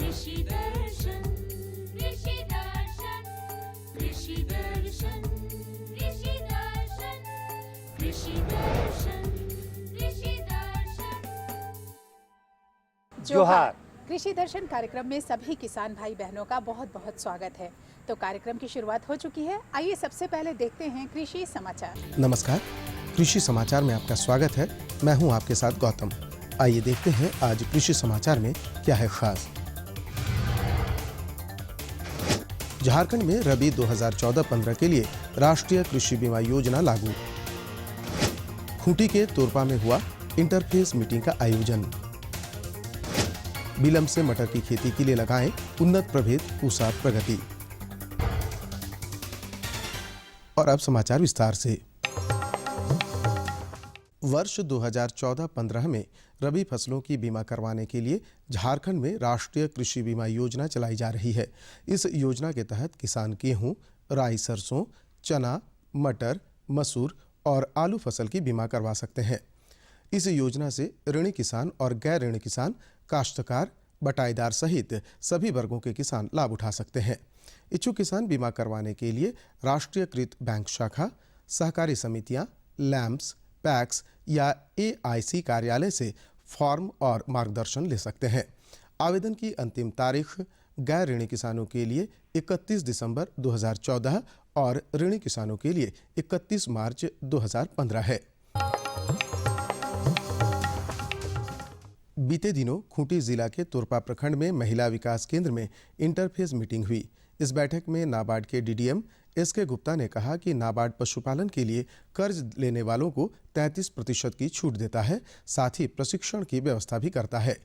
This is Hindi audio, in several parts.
कृषि दर्शन कृषि दर्शन कृषि दर्शन कृषि दर्शन कृषि दर्शन कृषि दर्शन। जोहार। कृषि दर्शन कार्यक्रम में सभी किसान भाई बहनों का बहुत बहुत स्वागत है। तो कार्यक्रम की शुरुआत हो चुकी है। आइए सबसे पहले देखते हैं कृषि समाचार। नमस्कार, कृषि समाचार में आपका स्वागत है। मैं हूं आपके साथ गौतम। आइए देखते हैं आज कृषि समाचार में क्या है खास। झारखंड में रबी 2014-15 के लिए राष्ट्रीय कृषि बीमा योजना लागू। खूंटी के तोरपा में हुआ इंटरफेस मीटिंग का आयोजन। बिलम से मटर की खेती के लिए लगाएं उन्नत प्रभेद पूसा प्रगति। और अब समाचार विस्तार से। वर्ष 2014-15 में रबी फसलों की बीमा करवाने के लिए झारखंड में राष्ट्रीय कृषि बीमा योजना चलाई जा रही है। इस योजना के तहत किसान गेहूं, राई, सरसों, चना, मटर, मसूर और आलू फसल की बीमा करवा सकते हैं। इस योजना से ऋणी किसान और गैर ऋणी किसान, काश्तकार, बटाईदार सहित सभी वर्गों के किसान लाभ उठा सकते हैं। इच्छुक किसान बीमा करवाने के लिए राष्ट्रीयकृत बैंक शाखा, सहकारी समितियां, लैम्प्स, पैक्स या AIC कार्यालय से फॉर्म और मार्गदर्शन ले सकते हैं। आवेदन की अंतिम तारीख गैर ऋणी किसानों के लिए 31 दिसंबर 2014 और ऋणी किसानों के लिए 31 मार्च 2015 है। बीते दिनों खूंटी जिला के तोरपा प्रखंड में महिला विकास केंद्र में इंटरफेस मीटिंग हुई। इस बैठक में नाबार्ड के DDM SK गुप्ता ने कहा कि नाबार्ड पशुपालन के लिए कर्ज लेने वालों को 33% की छूट देता है, साथ ही प्रशिक्षण की व्यवस्था भी करता है।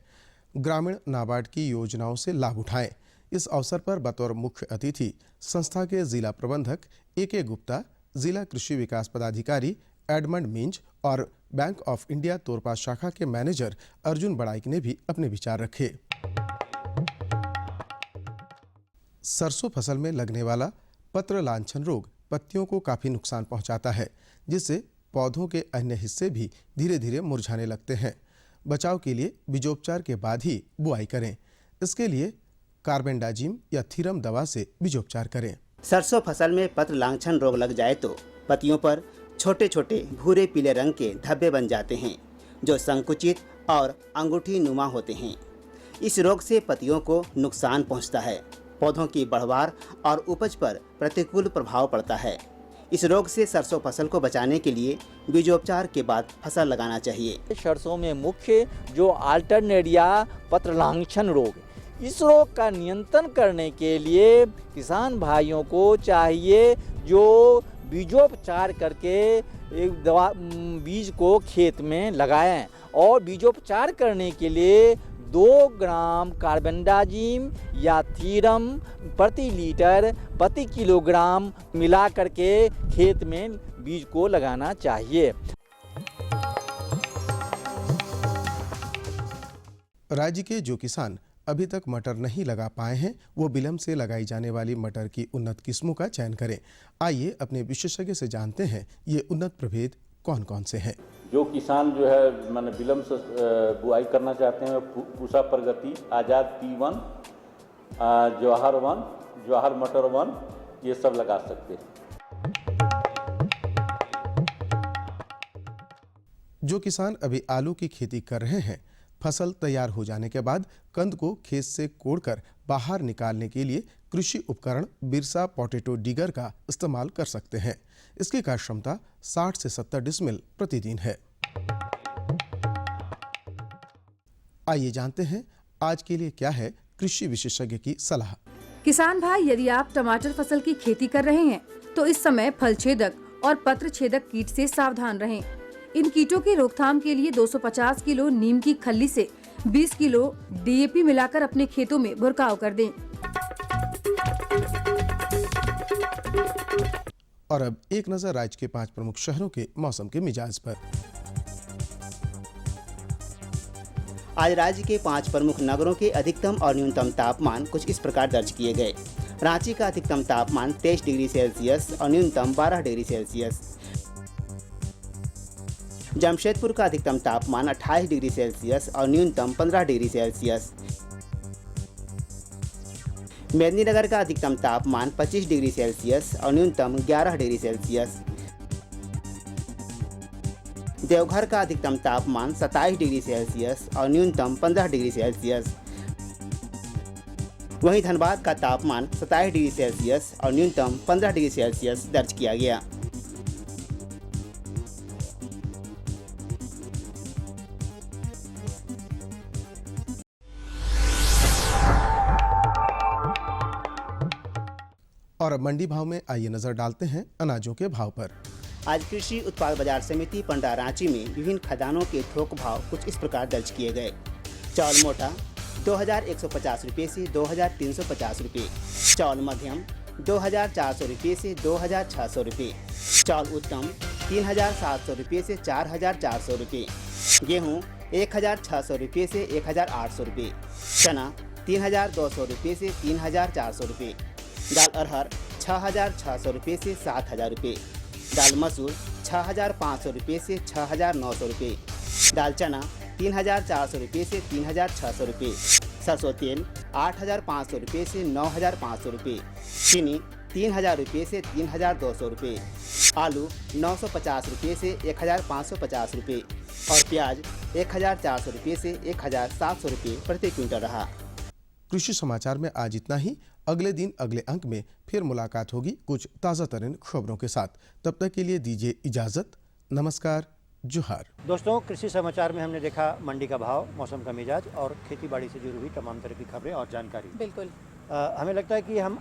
ग्रामीण नाबार्ड की योजनाओं से लाभ उठाएं। इस अवसर पर बतौर मुख्य अतिथि संस्था के जिला प्रबंधक AK गुप्ता, जिला कृषि विकास पदाधिकारी एडमंड मिंज और बैंक ऑफ इंडिया तोरपा शाखा के मैनेजर अर्जुन बड़ाइक ने भी अपने विचार रखे। सरसों फसल में लगने वाला पत्र लांछन रोग पत्तियों को काफी नुकसान पहुंचाता है, जिससे पौधों के अन्य हिस्से भी धीरे धीरे मुरझाने लगते हैं। बचाव के लिए बीजोपचार के बाद ही बुआई करें। इसके लिए कार्बेंडाजिम या थीरम दवा से बीजोपचार करें। सरसों फसल में पत्र लांछन रोग लग जाए तो पत्तियों पर छोटे छोटे भूरे पीले रंग के धब्बे बन जाते हैं, जो संकुचित और अंगूठी नुमा होते हैं। इस रोग से पत्तियों को नुकसान पहुंचता है। पौधों की बढ़वार और उपज पर प्रतिकूल प्रभाव पड़ता है। इस रोग से सरसों फसल को बचाने के लिए बीजोपचार के बाद फसल लगाना चाहिए। सरसों में मुख्य जो अल्टरनेरिया पत्र लांछन रोग, इस रोग का नियंत्रण करने के लिए किसान भाइयों को चाहिए जो बीजोपचार करके एक दवा बीज को खेत में लगाएं और बीजोपचार करने के लिए 2 ग्राम कार्बेंडाजिम या थीरम प्रति लीटर प्रति किलोग्राम मिला करके खेत में बीज को लगाना चाहिए। राज्य के जो किसान अभी तक मटर नहीं लगा पाए हैं, वो बिलम से लगाई जाने वाली मटर की उन्नत किस्मों का चयन करें। आइए अपने विशेषज्ञ से जानते हैं ये उन्नत प्रभेद कौन कौन से हैं। जो किसान जो है माने बिलम से बुआई करना चाहते हैं, पूसा प्रगति, आज़ाद P1, जवाहर 1, जवाहर मटर 1, ये सब लगा सकते हैं। जो किसान अभी आलू की खेती कर रहे हैं, फसल तैयार हो जाने के बाद कंद को खेत से कोड़कर बाहर निकालने के लिए कृषि उपकरण बिरसा पोटैटो डिगर का इस्तेमाल कर सकते हैं। इसकी कार्य क्षमता 60 से 70 डिसमिल प्रतिदिन है। आइए जानते हैं आज के लिए क्या है कृषि विशेषज्ञ की सलाह। किसान भाई, यदि आप टमाटर फसल की खेती कर रहे हैं तो इस समय फल छेदक और पत्र छेदक कीट से सावधान रहें। इन कीटों की रोकथाम के लिए 250 किलो नीम की खल्ली से 20 किलो DAP मिलाकर अपने खेतों में बुरकाव कर दें। और अब एक नजर राज्य के 5 प्रमुख शहरों के मौसम के मिजाज पर। आज राज्य के 5 प्रमुख नगरों के अधिकतम और न्यूनतम तापमान कुछ इस प्रकार दर्ज किए गए। रांची का अधिकतम तापमान 23 डिग्री सेल्सियस और न्यूनतम 12 डिग्री सेल्सियस। जमशेदपुर का अधिकतम तापमान 28 डिग्री सेल्सियस और न्यूनतम 15 डिग्री सेल्सियस। मेदिनीनगर का अधिकतम तापमान 25 डिग्री सेल्सियस और न्यूनतम 11 डिग्री सेल्सियस। देवघर का अधिकतम तापमान 27 डिग्री सेल्सियस और न्यूनतम 15 डिग्री सेल्सियस। वहीं धनबाद का तापमान 27 डिग्री सेल्सियस और न्यूनतम 15 डिग्री सेल्सियस दर्ज किया गया। और अब मंडी भाव में आइए नजर डालते हैं अनाजों के भाव पर। आज कृषि उत्पाद बाजार समिति पंडा रांची में विभिन्न खदानों के थोक भाव कुछ इस प्रकार दर्ज किए गए। चावल मोटा 2150 रुपये से 2350 रुपये, चावल मध्यम 2400 रुपये से 2600 रुपये, चावल उत्तम 3700 रुपये से 4400 रुपये, गेहूँ 1600 रुपये से 1800 रुपये, चना 3200 रुपये से 3400 रुपये, दाल अरहर 6600 रुपये से 7000 रुपये, दाल मसूर 6500 रुपये से 6900 रुपये, दाल चना 3400 रुपये से 3600 रुपये, सरसों तेल 8500 रुपये से 9500 रुपये, चीनी 3000 रुपये से 3200 रुपये, आलू 950 रुपये से 1550 रुपये और प्याज 1400 रुपये से 1700 रुपये प्रति क्विंटल रहा। कृषि समाचार में आज इतना ही। अगले दिन अगले अंक में फिर मुलाकात होगी कुछ ताज़ा तरीन खबरों के साथ। तब तक के लिए दीजिए इजाज़त। नमस्कार, जोहार। दोस्तों, कृषि समाचार में हमने देखा मंडी का भाव, मौसम का मिजाज और खेती बाड़ी से जुड़ी हुई तमाम तरह की खबरें और जानकारी। बिल्कुल। हमें लगता है कि हम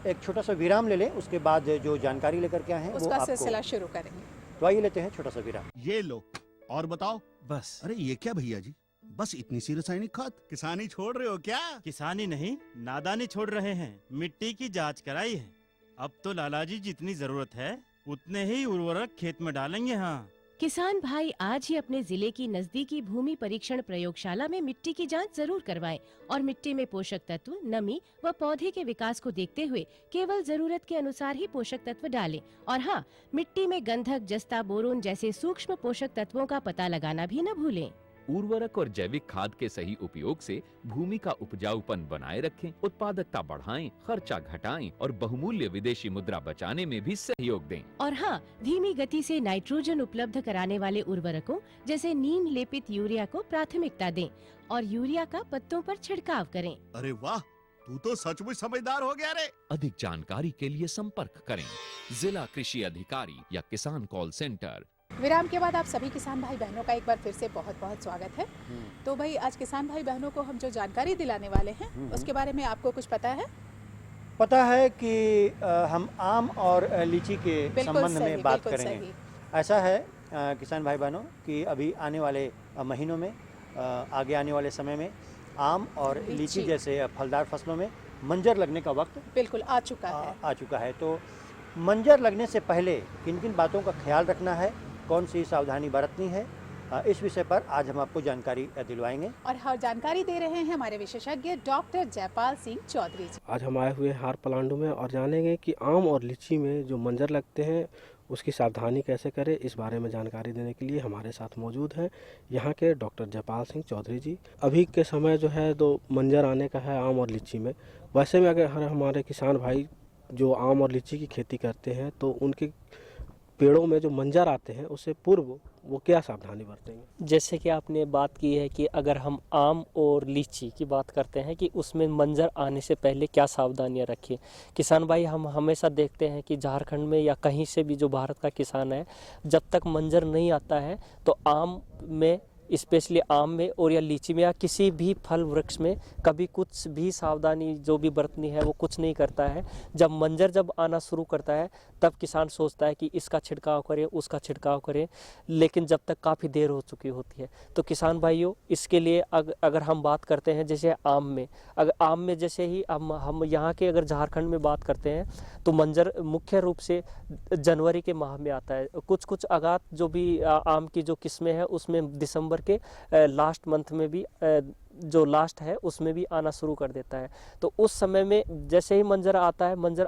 एक छोटा सा विराम ले लें, उसके बाद जो जानकारी लेकर के आए हैं उसका सिलसिला शुरू करेंगे। तो आइए लेते हैं छोटा सा विराम। ये लो और बताओ। बस। अरे ये क्या भैया जी, बस इतनी सी रासायनिक खाद? किसानी छोड़ रहे हो क्या? किसानी नहीं, नादानी छोड़ रहे हैं। मिट्टी की जांच कराई है। अब तो लालाजी जितनी जरूरत है उतने ही उर्वरक खेत में डालेंगे। हाँ, किसान भाई आज ही अपने जिले की नजदीकी भूमि परीक्षण प्रयोगशाला में मिट्टी की जांच जरूर करवाएं और मिट्टी में पोषक तत्व, नमी व पौधे के विकास को देखते हुए केवल जरूरत के अनुसार ही पोषक तत्व डालें। और हाँ, मिट्टी में गंधक, जस्ता, बोरोन जैसे सूक्ष्म पोषक तत्वों का पता लगाना भी न भूलें। उर्वरक और जैविक खाद के सही उपयोग से भूमि का उपजाऊपन बनाए रखें, उत्पादकता बढ़ाएं, खर्चा घटाएं और बहुमूल्य विदेशी मुद्रा बचाने में भी सहयोग दें। और हाँ, धीमी गति से नाइट्रोजन उपलब्ध कराने वाले उर्वरकों जैसे नीम लेपित यूरिया को प्राथमिकता दें और यूरिया का पत्तों पर छिड़काव करें। अरे वाह, तू तो सचमुच समझदार हो गया रे। अधिक जानकारी के लिए संपर्क करें जिला कृषि अधिकारी या किसान कॉल सेंटर। विराम के बाद आप सभी किसान भाई बहनों का एक बार फिर से बहुत बहुत स्वागत है। तो भाई, आज किसान भाई बहनों को हम जो जानकारी दिलाने वाले हैं उसके बारे में आपको कुछ पता है? पता है कि हम आम और लीची के संबंध में बात करेंगे। ऐसा है किसान भाई बहनों कि अभी आने वाले महीनों में, आगे आने वाले समय में आम और लीची जैसे फलदार फसलों में मंजर लगने का वक्त बिल्कुल आ चुका है। तो मंजर लगने से पहले किन किन बातों का ख्याल रखना है, कौन सी सावधानी बरतनी है, इस विषय पर आज हम आपको जानकारी दिलवाएंगे। और हर जानकारी दे रहे हैं हमारे विशेषज्ञ डॉक्टर जयपाल सिंह चौधरी जी। आज हम आए हुए हार पलांडू में और जानेंगे कि आम और लीची में जो मंजर लगते हैं उसकी सावधानी कैसे करें। इस बारे में जानकारी देने के लिए हमारे साथ मौजूद हैं यहाँ के डॉक्टर जयपाल सिंह चौधरी जी। अभी के समय जो है तो मंजर आने का है आम और लीची में। वैसे में अगर हमारे किसान भाई जो आम और लीची की खेती करते हैं तो उनके पेड़ों में जो मंजर आते हैं उससे पूर्व वो क्या सावधानी बरतेंगे? जैसे कि आपने बात की है कि अगर हम आम और लीची की बात करते हैं कि उसमें मंजर आने से पहले क्या सावधानियां रखें। किसान भाई, हम हमेशा देखते हैं कि झारखंड में या कहीं से भी जो भारत का किसान है, जब तक मंजर नहीं आता है तो आम में, स्पेशली आम में और या लीची में या किसी भी फल वृक्ष में कभी कुछ भी सावधानी जो भी बरतनी है वो कुछ नहीं करता है। जब मंजर जब आना शुरू करता है तब किसान सोचता है कि इसका छिड़काव करें, उसका छिड़काव करें, लेकिन जब तक काफ़ी देर हो चुकी होती है। तो किसान भाइयों, इसके लिए अगर हम बात करते हैं जैसे आम में, अगर आम में जैसे ही हम यहाँ के अगर झारखंड में बात करते हैं तो मंजर मुख्य रूप से जनवरी के माह में आता है। कुछ आगात जो भी आम की जो किस्में हैं उसमें दिसंबर के लास्ट मंथ में भी जो लास्ट है उसमें भी आना शुरू कर देता है। तो उस समय में जैसे ही मंजर आता है, मंजर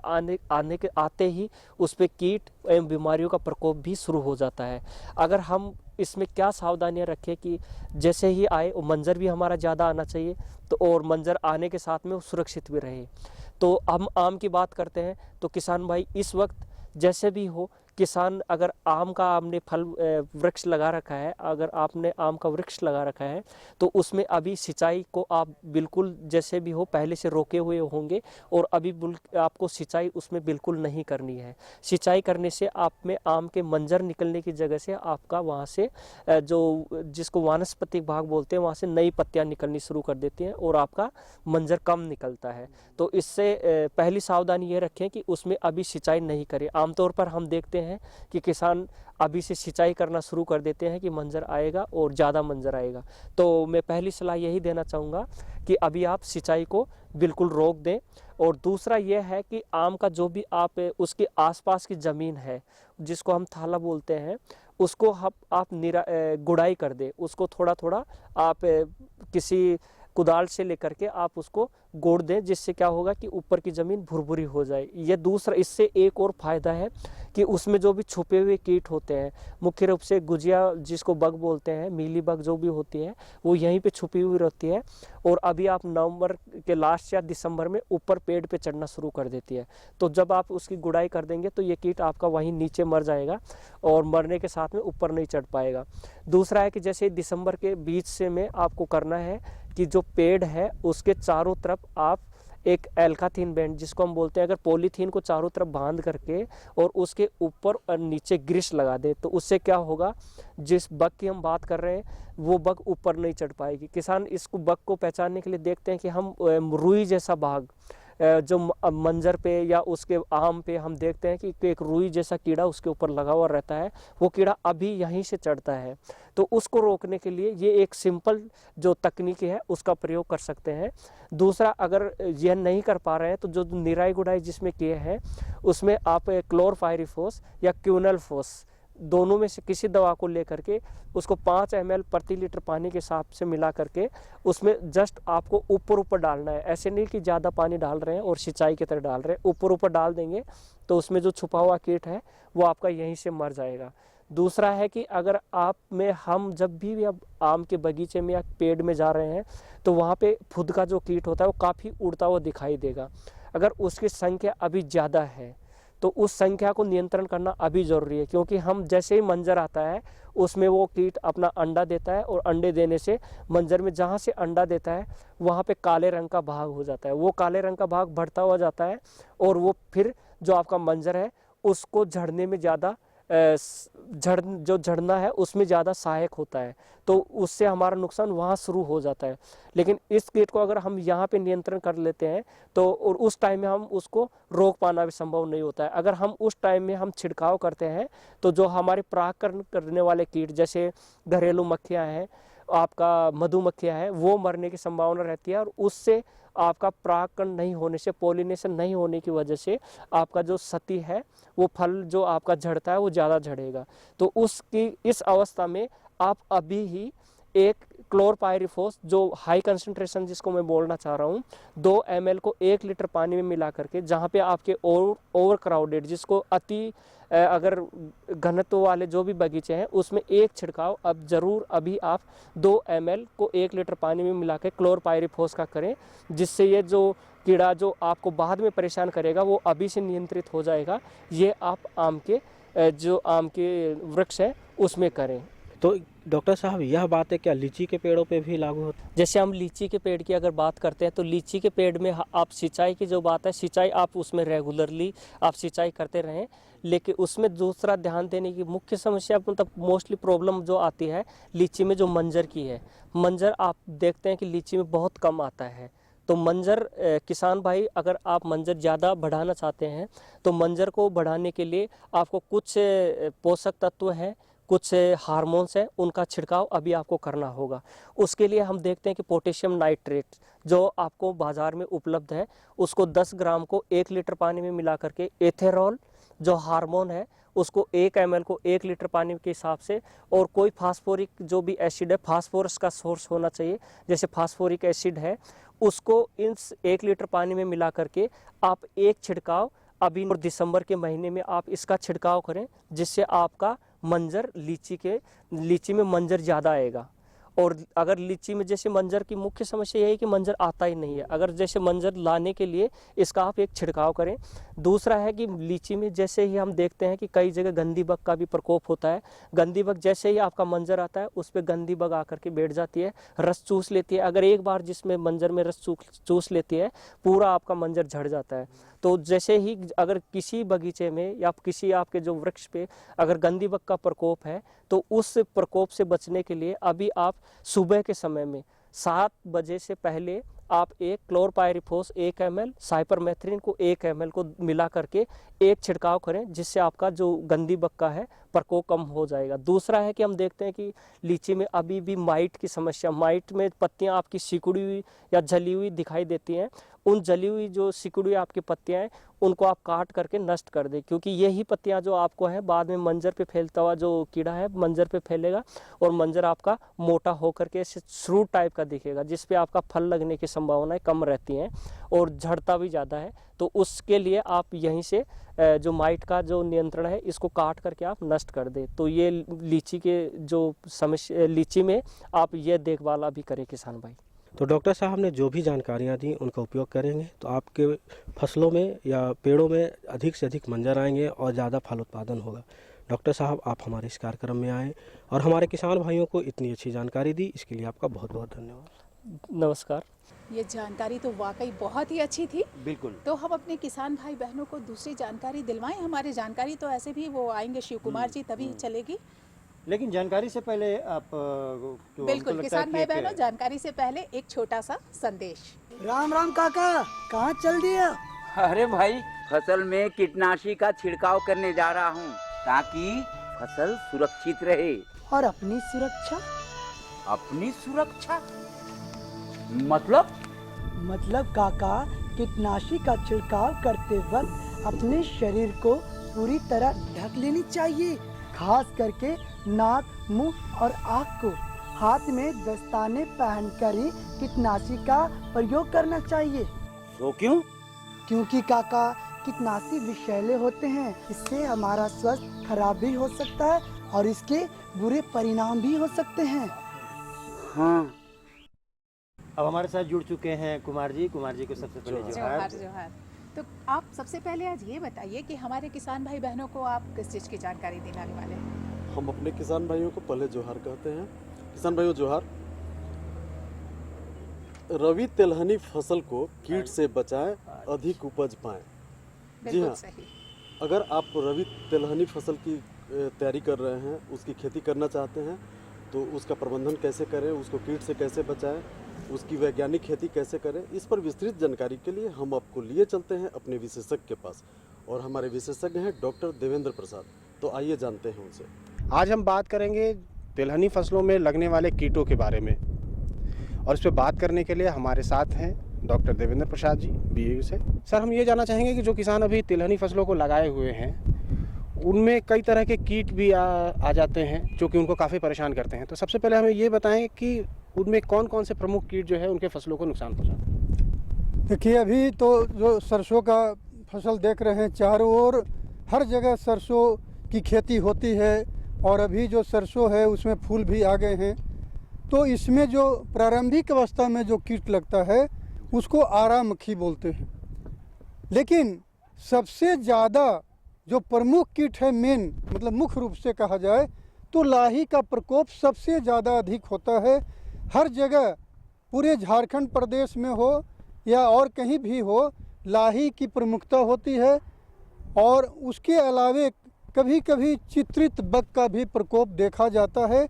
आते ही उस पे कीट एवं बीमारियों का प्रकोप भी शुरू हो जाता है। अगर हम इसमें क्या सावधानियां रखें कि जैसे ही आए मंजर भी हमारा ज़्यादा आना चाहिए तो, और मंजर आने के साथ में वो सुरक्षित भी रहे। तो हम आम की बात करते हैं तो किसान भाई इस वक्त जैसे भी हो, किसान अगर आम का आपने फल वृक्ष लगा रखा है, अगर आपने आम का वृक्ष लगा रखा है तो उसमें अभी सिंचाई को आप बिल्कुल जैसे भी हो पहले से रोके हुए होंगे और अभी आपको सिंचाई उसमें बिल्कुल नहीं करनी है। सिंचाई करने से आप में आम के मंजर निकलने की जगह से आपका वहाँ से जो जिसको वानस्पतिक भाग बोलते हैं वहाँ से नई पत्तियाँ निकलनी शुरू कर देती हैं और आपका मंजर कम निकलता है। तो इससे पहली सावधानी ये रखें कि उसमें अभी सिंचाई नहीं करें। आमतौर पर हम देखते हैं कि किसान अभी से सिंचाई करना शुरू कर देते हैं कि मंजर आएगा और ज़्यादा मंजर आएगा। तो मैं पहली सलाह यही देना चाहूँगा कि अभी आप सिंचाई को बिल्कुल रोक दें। और दूसरा यह है कि आम का जो भी आप उसके आसपास की ज़मीन है जिसको हम थाला बोलते हैं उसको आप गुड़ाई कर दें, उसको थोड़ा थोड़ा आप किसी कुदाल से लेकर के आप उसको गोड़ दें, जिससे क्या होगा कि ऊपर की ज़मीन भुरभुरी हो जाए। ये दूसरा, इससे एक और फ़ायदा है कि उसमें जो भी छुपे हुए कीट होते हैं, मुख्य रूप से गुजिया जिसको बग बोलते हैं, मीली बग जो भी होती है वो यहीं पे छुपी हुई रहती है और अभी आप नवंबर के लास्ट या दिसंबर में ऊपर पेड़ पे चढ़ना शुरू कर देती है। तो जब आप उसकी गुड़ाई कर देंगे तो ये कीट आपका वहीं नीचे मर जाएगा और मरने के साथ में ऊपर नहीं चढ़ पाएगा। दूसरा है कि जैसे दिसंबर के बीच से में आपको करना है कि जो पेड़ है उसके चारों तरफ आप एक एल्काथीन बैंड जिसको हम बोलते हैं, अगर पॉलीथीन को चारों तरफ बांध करके और उसके ऊपर और नीचे ग्रीस लगा दे तो उससे क्या होगा, जिस बग की हम बात कर रहे हैं वो बग ऊपर नहीं चढ़ पाएगी। किसान इसको बग को पहचानने के लिए देखते हैं कि हम रुई जैसा भाग जो मंजर पे या उसके आम पे हम देखते हैं कि एक रुई जैसा कीड़ा उसके ऊपर लगा हुआ रहता है, वो कीड़ा अभी यहीं से चढ़ता है। तो उसको रोकने के लिए ये एक सिंपल जो तकनीक है उसका प्रयोग कर सकते हैं। दूसरा, अगर यह नहीं कर पा रहे हैं तो जो निराई गुड़ाई जिसमें किए हैं उसमें आप क्लोरपाइरिफॉस या क्यूनलफॉस दोनों में से किसी दवा को लेकर के उसको 5 ml प्रति लीटर पानी के हिसाब से मिला करके उसमें जस्ट आपको ऊपर ऊपर डालना है। ऐसे नहीं कि ज़्यादा पानी डाल रहे हैं और सिंचाई की तरह डाल रहे हैं, ऊपर ऊपर डाल देंगे तो उसमें जो छुपा हुआ कीट है वो आपका यहीं से मर जाएगा। दूसरा है कि अगर हम जब भी अब आम के बगीचे में या पेड़ में जा रहे हैं तो वहाँ पे फुद का जो कीट होता है वो काफ़ी उड़ता हुआ दिखाई देगा। अगर उसकी संख्या अभी ज़्यादा है तो उस संख्या को नियंत्रण करना अभी ज़रूरी है, क्योंकि हम जैसे ही मंजर आता है उसमें वो कीट अपना अंडा देता है और अंडे देने से मंजर में जहाँ से अंडा देता है वहाँ पे काले रंग का भाग हो जाता है। वो काले रंग का भाग बढ़ता हुआ जाता है और वो फिर जो आपका मंजर है उसको झड़ने में ज़्यादा झड़ना है उसमें ज़्यादा सहायक होता है, तो उससे हमारा नुकसान वहाँ शुरू हो जाता है। लेकिन इस कीट को अगर हम यहाँ पे नियंत्रण कर लेते हैं तो और उस टाइम में हम उसको रोक पाना भी संभव नहीं होता है। अगर हम उस टाइम में हम छिड़काव करते हैं तो जो हमारे परागकरण करने वाले कीट जैसे घरेलू मक्खियाँ हैं, आपका मधुमक्खियाँ हैं, वो मरने की संभावना रहती है और उससे आपका परागकण नहीं होने से, पॉलिनेशन नहीं होने की वजह से आपका जो सती है वो फल जो आपका झड़ता है वो ज़्यादा झड़ेगा। तो उसकी इस अवस्था में आप अभी ही एक क्लोरपाइरिफॉस जो हाई कंसंट्रेशन जिसको मैं बोलना चाह रहा हूँ 2 ml को 1 लीटर पानी में मिला करके, जहाँ पे आपके ओवर क्राउडेड जिसको अति अगर घनत्व वाले जो भी बगीचे हैं उसमें एक छिड़काव अब ज़रूर अभी आप 2 ml को 1 लीटर पानी में मिला के क्लोरपाइरिफॉस का करें, जिससे ये जो कीड़ा जो आपको बाद में परेशान करेगा वो अभी से नियंत्रित हो जाएगा। ये आप आम के वृक्ष हैं उसमें करें। तो डॉक्टर साहब यह बात है क्या लीची के पेड़ों पे भी लागू होती है? जैसे हम लीची के पेड़ की अगर बात करते हैं तो लीची के पेड़ में आप सिंचाई की जो बात है, सिंचाई आप उसमें रेगुलरली आप सिंचाई करते रहें, लेकिन उसमें दूसरा ध्यान देने की मुख्य समस्या मतलब मोस्टली प्रॉब्लम जो आती है लीची में जो मंजर की है। मंजर आप देखते हैं कि लीची में बहुत कम आता है। तो मंजर किसान भाई अगर आप मंजर ज़्यादा बढ़ाना चाहते हैं तो मंजर को बढ़ाने के लिए आपको कुछ पोषक तत्व हैं, कुछ हार्मोन्स हैं, उनका छिड़काव अभी आपको करना होगा। उसके लिए हम देखते हैं कि पोटेशियम नाइट्रेट जो आपको बाज़ार में उपलब्ध है उसको 10 ग्राम को 1 लीटर पानी में मिला करके एथेरॉल जो हार्मोन है उसको 1 ml को 1 लीटर पानी के हिसाब से, और कोई फास्फोरिक जो भी एसिड है, फास्फोरस का सोर्स होना चाहिए जैसे फास्फोरिक एसिड है, उसको इस 1 लीटर पानी में मिला करके आप एक छिड़काव अभी और दिसंबर के महीने में आप इसका छिड़काव करें, जिससे आपका मंजर लीची में मंजर ज़्यादा आएगा। और अगर लीची में जैसे मंजर की मुख्य समस्या यही है कि मंजर आता ही नहीं है। अगर जैसे मंजर लाने के लिए इसका आप एक छिड़काव करें। दूसरा है कि लीची में जैसे ही हम देखते हैं कि कई जगह गंदी बग का भी प्रकोप होता है। गंदी बग जैसे ही आपका मंजर आता है उस पर गंदी बग आकर के बैठ जाती है, रस चूस लेती है। अगर एक बार जिसमें मंजर में रस चूस लेती है पूरा आपका मंजर झड़ जाता है। तो जैसे ही अगर किसी बगीचे में या किसी आपके जो वृक्ष पे अगर गंदी बग का प्रकोप है तो उस प्रकोप से बचने के लिए अभी आप सुबह के समय में 7 बजे से पहले आप एक क्लोरपायरिफॉस 1 ml, साइपरमेथ्रिन को 1 ml को मिला करके एक छिड़काव करें, जिससे आपका जो गंदी बग का है प्रकोप कम हो जाएगा। दूसरा है कि हम देखते हैं कि लीची में अभी भी माइट की समस्या, माइट में पत्तियां आपकी सिकुड़ी हुई या जली हुई दिखाई देती हैं। उन जली हुई जो सिकुड़ी हुई आपकी पत्तियां हैं उनको आप काट करके नष्ट कर दें, क्योंकि यही पत्तियां जो आपको हैं बाद में मंजर पे फैलता हुआ जो कीड़ा है मंजर पे फैलेगा और मंजर आपका मोटा होकर के श्रूट टाइप का दिखेगा, जिस पे आपका फल लगने की संभावनाएं कम रहती हैं और झड़ता भी ज़्यादा है। तो उसके लिए आप यहीं से जो माइट का जो नियंत्रण है इसको काट करके आप नष्ट कर दें। तो ये लीची के जो समस्या, लीची में आप ये देखभाल अभी करें किसान भाई। तो डॉक्टर साहब ने जो भी जानकारियाँ दी उनका उपयोग करेंगे तो आपके फसलों में या पेड़ों में अधिक से अधिक मंजर आएंगे और ज़्यादा फल उत्पादन होगा। डॉक्टर साहब आप हमारे इस कार्यक्रम में आए और हमारे किसान भाइयों को इतनी अच्छी जानकारी दी, इसके लिए आपका बहुत बहुत धन्यवाद। नमस्कार। ये जानकारी तो वाकई बहुत ही अच्छी थी। बिल्कुल। तो हम अपने किसान भाई बहनों को दूसरी जानकारी दिलवाएं। हमारे जानकारी तो ऐसे भी वो आएंगे शिव कुमार जी, तभी चलेगी। लेकिन जानकारी से पहले आप बिल्कुल किसान भाई बहनों, जानकारी से पहले एक छोटा सा संदेश। राम राम काका, कहाँ चल दिया? अरे भाई, फसल में कीटनाशी का छिड़काव करने जा रहा हूँ ताकि फसल सुरक्षित रहे। और अपनी सुरक्षा? अपनी सुरक्षा मतलब काका, कीटनाशी का छिड़काव करते वक्त अपने शरीर को पूरी तरह ढक लेनी चाहिए, खास करके नाक, मुंह और आँख को। हाथ में दस्ताने पहनकर ही कीटनाशी का प्रयोग करना चाहिए। तो क्यों? क्योंकि काका, कीटनाशी विषैले होते हैं, इससे हमारा स्वास्थ्य खराब भी हो सकता है और इसके बुरे परिणाम भी हो सकते हैं। हाँ। अब हमारे साथ जुड़ चुके हैं कुमार जी। कुमार जी को सबसे पहले जोहार। जोहार। तो आप सबसे पहले आज ये बताइए कि हमारे किसान भाई बहनों को आप किस चीज़ की जानकारी दिलाने वाले हैं? हम अपने किसान भाइयों को पहले जोहार कहते हैं। किसान भाइयों जोहार। रबी तिलहनी फसल को कीट से बचाएं, अधिक उपज पाएं। जी हाँ, अगर आप रबी तिलहनी फसल की तैयारी कर रहे हैं, उसकी खेती करना चाहते हैं, तो उसका प्रबंधन कैसे करें, उसको कीट से कैसे बचाएं, उसकी वैज्ञानिक खेती कैसे करें, इस पर विस्तृत जानकारी के लिए हम आपको लिए चलते हैं अपने विशेषज्ञ के पास। और हमारे विशेषज्ञ हैं डॉक्टर देवेंद्र प्रसाद। तो आइए जानते हैं उनसे। आज हम बात करेंगे तिलहनी फसलों में लगने वाले कीटों के बारे में, और इस पर बात करने के लिए हमारे साथ हैं डॉक्टर देवेंद्र प्रसाद जी, बीएयू से। सर, हम ये जानना चाहेंगे कि जो किसान अभी तिलहनी फसलों को लगाए हुए हैं उनमें कई तरह के कीट भी आ जाते हैं जो कि उनको काफ़ी परेशान करते हैं। तो सबसे पहले हमें ये बताएं कि उनमें कौन कौन से प्रमुख कीट जो है उनके फसलों को नुकसान पहुंचाते हैं। देखिए, अभी तो जो सरसों का फसल देख रहे हैं, चारों ओर हर जगह सरसों की खेती होती है और अभी जो सरसों है उसमें फूल भी आ गए हैं। तो इसमें जो प्रारंभिक अवस्था में जो कीट लगता है उसको आरा मक्खी बोलते हैं। लेकिन सबसे ज़्यादा जो प्रमुख कीट है, मेन मतलब मुख्य रूप से कहा जाए तो लाही का प्रकोप सबसे ज़्यादा अधिक होता है। हर जगह पूरे झारखंड प्रदेश में हो या और कहीं भी हो, लाही की प्रमुखता होती है। और उसके अलावे कभी कभी चित्रित बग का भी प्रकोप देखा जाता है।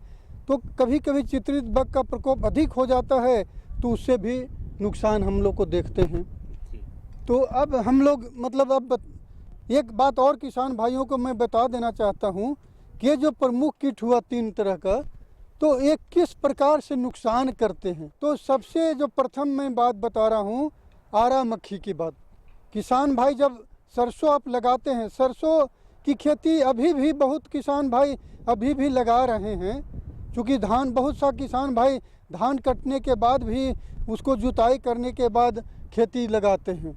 तो कभी कभी चित्रित बग का प्रकोप अधिक हो जाता है तो उससे भी नुकसान हम लोग को देखते हैं। तो अब हम लोग मतलब अब एक बात और किसान भाइयों को मैं बता देना चाहता हूँ कि ये जो प्रमुख कीट हुआ 3 तरह का, तो ये किस प्रकार से नुकसान करते हैं। तो सबसे जो प्रथम मैं बात बता रहा हूँ आरा मक्खी की बात। किसान भाई जब सरसों आप लगाते हैं, सरसों की खेती अभी भी बहुत किसान भाई अभी भी लगा रहे हैं, क्योंकि धान बहुत सा किसान भाई धान कटने के बाद भी उसको जुताई करने के बाद खेती लगाते हैं।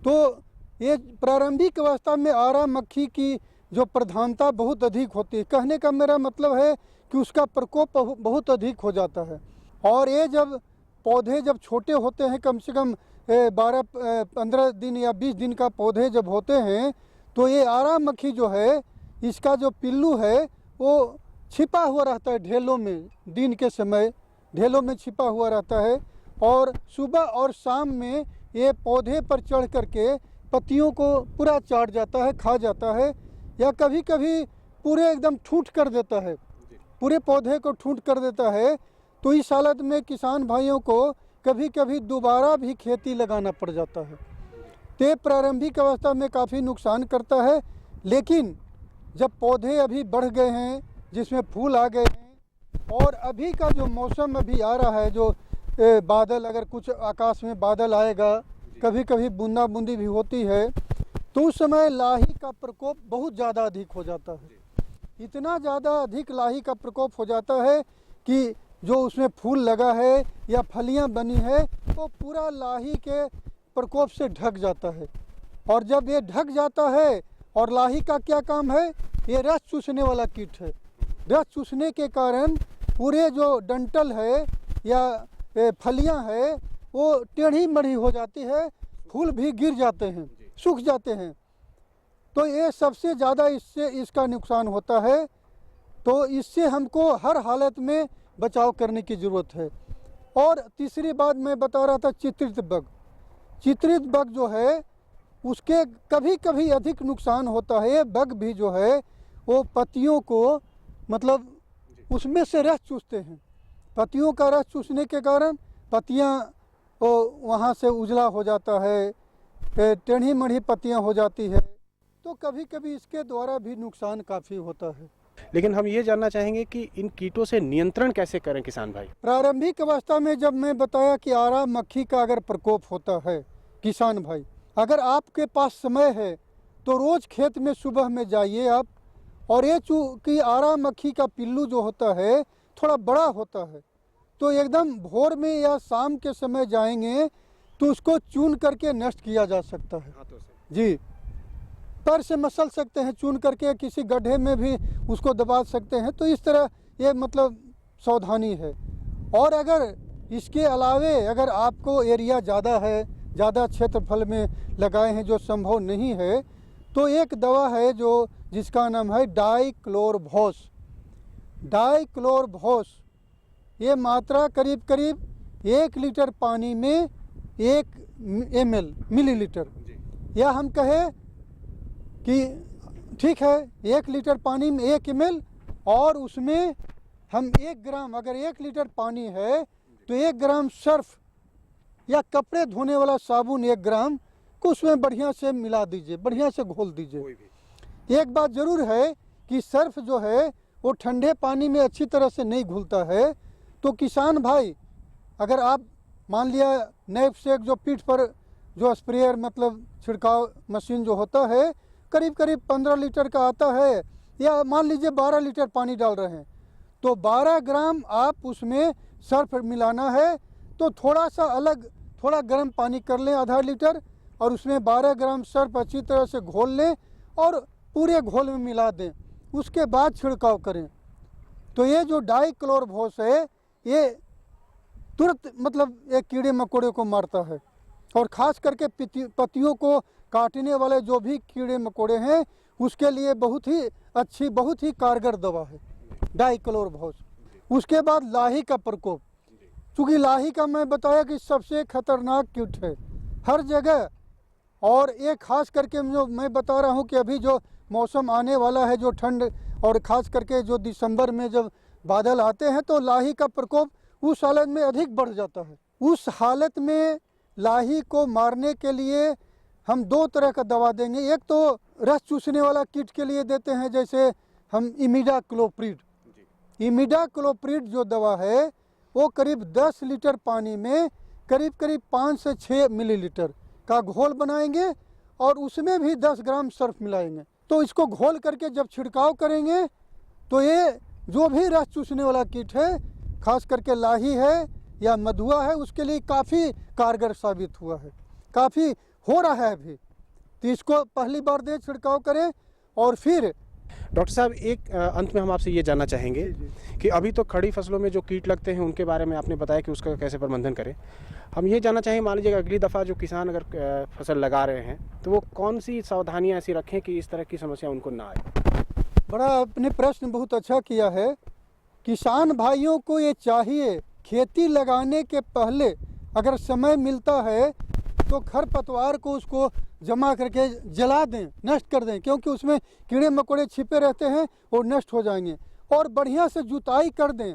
तो ये प्रारंभिक अवस्था में आरा मक्खी की जो प्रधानता बहुत अधिक होती है। कहने का मेरा मतलब है कि उसका प्रकोप बहुत अधिक हो जाता है। और ये जब पौधे जब छोटे होते हैं, कम से कम 12-15 दिन या 20 दिन का पौधे जब होते हैं, तो ये आरा मक्खी जो है, इसका जो पिल्लू है वो छिपा हुआ रहता है ढेलों में। दिन के समय ढेलों में छिपा हुआ रहता है और सुबह और शाम में ये पौधे पर चढ़ करके पत्तियों को पूरा चाट जाता है, खा जाता है, या कभी कभी पूरे एकदम ठूंठ कर देता है, पूरे पौधे को ठूंठ कर देता है। तो इस हालत में किसान भाइयों को कभी कभी दोबारा भी खेती लगाना पड़ जाता है। तो प्रारंभिक अवस्था में काफ़ी नुकसान करता है, लेकिन जब पौधे अभी बढ़ गए हैं, जिसमें फूल आ गए हैं, और अभी का जो मौसम अभी आ रहा है, जो बादल, अगर कुछ आकाश में बादल आएगा, कभी कभी बूंदा बूंदी भी होती है, तो उस समय लाही का प्रकोप बहुत ज़्यादा अधिक हो जाता है। इतना ज़्यादा अधिक लाही का प्रकोप हो जाता है कि जो उसमें फूल लगा है या फलियां बनी है, वो पूरा लाही के प्रकोप से ढक जाता है। और जब ये ढक जाता है, और लाही का क्या काम है, ये रस चूसने वाला कीट है। रस चूसने के कारण पूरे जो डंठल है या फलियां है वो टेढ़ी मढ़ी हो जाती है, फूल भी गिर जाते हैं, सूख जाते हैं। तो ये सबसे ज़्यादा इससे इसका नुकसान होता है। तो इससे हमको हर हालत में बचाव करने की ज़रूरत है। और तीसरी बात मैं बता रहा था, चित्रित बग। चित्रित बग जो है उसके कभी कभी अधिक नुकसान होता है। ये बग भी जो है वो पत्तियों को मतलब उसमें से रस चूसते हैं। पत्तियों का रस चूसने के कारण पत्तियां वहाँ से उजला हो जाता है, टेढ़ी मढ़ी पत्तियां हो जाती है। तो कभी कभी इसके द्वारा भी नुकसान काफ़ी होता है। लेकिन हम ये जानना चाहेंगे कि इन कीटों से नियंत्रण कैसे करें किसान भाई? प्रारंभिक अवस्था में जब मैं बताया कि आरा मक्खी का अगर प्रकोप होता है, किसान भाई अगर आपके पास समय है तो रोज़ खेत में सुबह में जाइए आप। और ये चूँकि आरा मक्खी का पिल्लू जो होता है थोड़ा बड़ा होता है, तो एकदम भोर में या शाम के समय जाएंगे तो उसको चून करके नष्ट किया जा सकता है। जी, पैर से मसल सकते हैं, चून करके किसी गड्ढे में भी उसको दबा सकते हैं। तो इस तरह ये मतलब सावधानी है। और अगर इसके अलावे अगर आपको एरिया ज़्यादा है, ज़्यादा क्षेत्रफल में लगाए हैं जो संभव नहीं है, तो एक दवा है जो जिसका नाम है डाइक्लोरभॉस। डाइक्लोरभॉस ये मात्रा करीब करीब 1 लीटर पानी में 1 मिलीलीटर, या हम कहें कि ठीक है 1 लीटर पानी में 1 ml, और उसमें हम 1 ग्राम, अगर 1 लीटर पानी है तो 1 ग्राम सर्फ या कपड़े धोने वाला साबुन 1 ग्राम को उसमें बढ़िया से मिला दीजिए, बढ़िया से घोल दीजिए। एक बात ज़रूर है कि सर्फ जो है वो ठंडे पानी में अच्छी तरह से नहीं घुलता है। तो किसान भाई अगर आप मान लिया नैपसेक जो पीठ पर जो स्प्रेयर मतलब छिड़काव मशीन जो होता है करीब करीब 15 लीटर का आता है, या मान लीजिए 12 लीटर पानी डाल रहे हैं, तो 12 ग्राम आप उसमें सर्फ मिलाना है। तो थोड़ा सा अलग थोड़ा गर्म पानी कर लें आधा लीटर, और उसमें 12 ग्राम सर्फ अच्छी तरह से घोल लें और पूरे घोल में मिला दें, उसके बाद छिड़काव करें। तो ये जो डाइक्लोरभॉस है ये तुरंत मतलब एक कीड़े मकोड़े को मारता है, और ख़ास करके पत्तियों को काटने वाले जो भी कीड़े मकोड़े हैं उसके लिए बहुत ही अच्छी, बहुत ही कारगर दवा है डाइक्लोरभॉस। उसके बाद लाही का प्रकोप, चूँकि लाही का मैं बताया कि सबसे खतरनाक कीट है हर जगह। और एक खास करके जो मैं बता रहा हूँ कि अभी जो मौसम आने वाला है, जो ठंड, और ख़ास करके जो दिसंबर में जब बादल आते हैं तो लाही का प्रकोप उस हालत में अधिक बढ़ जाता है। उस हालत में लाही को मारने के लिए हम 2 तरह का दवा देंगे। एक तो रस चूसने वाला कीट के लिए देते हैं, जैसे हम इमिडाक्लोप्रिड। इमिडाक्लोप्रिड जो दवा है वो करीब 10 लीटर पानी में करीब करीब 5 से 6 मिलीलीटर का घोल बनाएंगे, और उसमें भी 10 ग्राम सर्फ मिलाएंगे। तो इसको घोल करके जब छिड़काव करेंगे तो ये जो भी रस चूसने वाला कीट है, खास करके लाही है या मधुआ है, उसके लिए काफ़ी कारगर साबित हुआ है, काफ़ी हो रहा है अभी। तो इसको पहली बार दें, छिड़काव करें, और फिर डॉक्टर साहब, एक अंत में हम आपसे ये जानना चाहेंगे कि अभी तो खड़ी फसलों में जो कीट लगते हैं उनके बारे में आपने बताया कि उसका कैसे प्रबंधन करें। हम ये जानना चाहेंगे, मान लीजिए अगली दफ़ा जो किसान अगर फसल लगा रहे हैं तो वो कौन सी सावधानियां ऐसी रखें कि इस तरह की समस्या उनको ना आए। बड़ा आपने प्रश्न बहुत अच्छा किया है। किसान भाइयों को ये चाहिए खेती लगाने के पहले अगर समय मिलता है तो खरपतवार को उसको जमा करके जला दें, नष्ट कर दें, क्योंकि उसमें कीड़े मकोड़े छिपे रहते हैं, वो नष्ट हो जाएंगे। और बढ़िया से जुताई कर दें,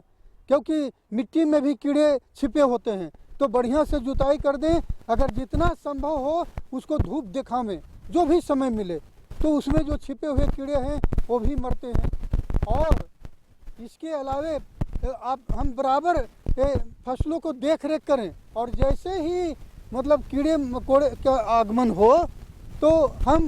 क्योंकि मिट्टी में भी कीड़े छिपे होते हैं, तो बढ़िया से जुताई कर दें। अगर जितना संभव हो उसको धूप दिखावें, जो भी समय मिले, तो उसमें जो छिपे हुए कीड़े हैं वो भी मरते हैं। और इसके अलावे हम बराबर फसलों को देख रेख करें, और जैसे ही मतलब कीड़े मकोड़े का आगमन हो तो हम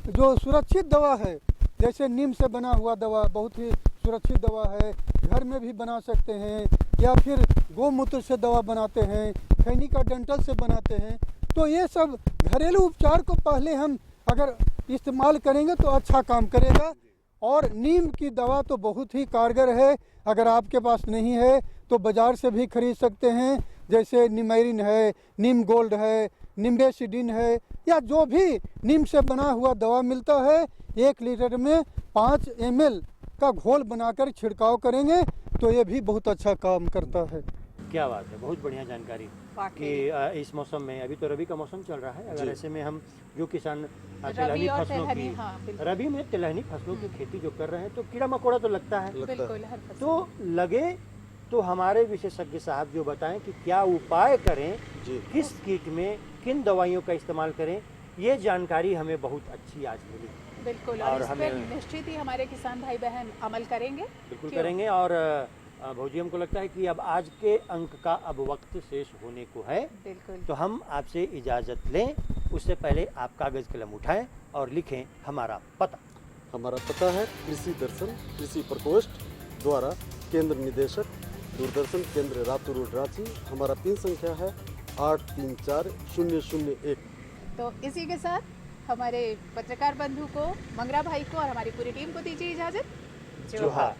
जो सुरक्षित दवा है, जैसे नीम से बना हुआ दवा बहुत ही सुरक्षित दवा है, घर में भी बना सकते हैं, या फिर गोमूत्र से दवा बनाते हैं, खैनी का डंठल से बनाते हैं। तो ये सब घरेलू उपचार को पहले हम अगर इस्तेमाल करेंगे तो अच्छा काम करेगा। और नीम की दवा तो बहुत ही कारगर है, अगर आपके पास नहीं है तो बाज़ार से भी खरीद सकते हैं, जैसे निमेरिन है, नीम गोल्ड है, निम्बेसिडिन है, या जो भी नीम से बना हुआ दवा मिलता है, 1 लीटर में 5 ml का घोल बनाकर छिड़काव करेंगे तो ये भी बहुत अच्छा काम करता है। क्या बात है, बहुत बढ़िया जानकारी कि इस मौसम में, अभी तो रबी का मौसम चल रहा है, अगर ऐसे में हम जो किसान तिलहनी फसलों की रबी में तिलहनी फसलों की खेती जो कर रहे हैं तो कीड़ा मकोड़ा तो लगता है, तो लगे तो हमारे विशेषज्ञ साहब जो बताएं कि क्या उपाय करें, किस कीट में किन दवाइयों का इस्तेमाल करें, ये जानकारी हमें बहुत अच्छी आज मिली। बिल्कुल, और इस पर निश्चित ही हमारे किसान भाई बहन अमल करेंगे। बिल्कुल करेंगे। और भौजी, हमको लगता है कि अब आज के अंक का अब वक्त शेष होने को है, बिल्कुल, तो हम आपसे इजाज़त लें। उससे पहले आप कागज़ कलम उठाएं और लिखें हमारा पता। हमारा पता है कृषि दर्शन कृषि प्रकोष्ठ द्वारा केंद्र निदेशक दूरदर्शन केंद्र रातू रोड रांची। हमारा पिन संख्या है 834001। तो इसी के साथ हमारे पत्रकार बंधु को, मंगरा भाई को और हमारी पूरी टीम को दीजिए इजाज़त। जोहार।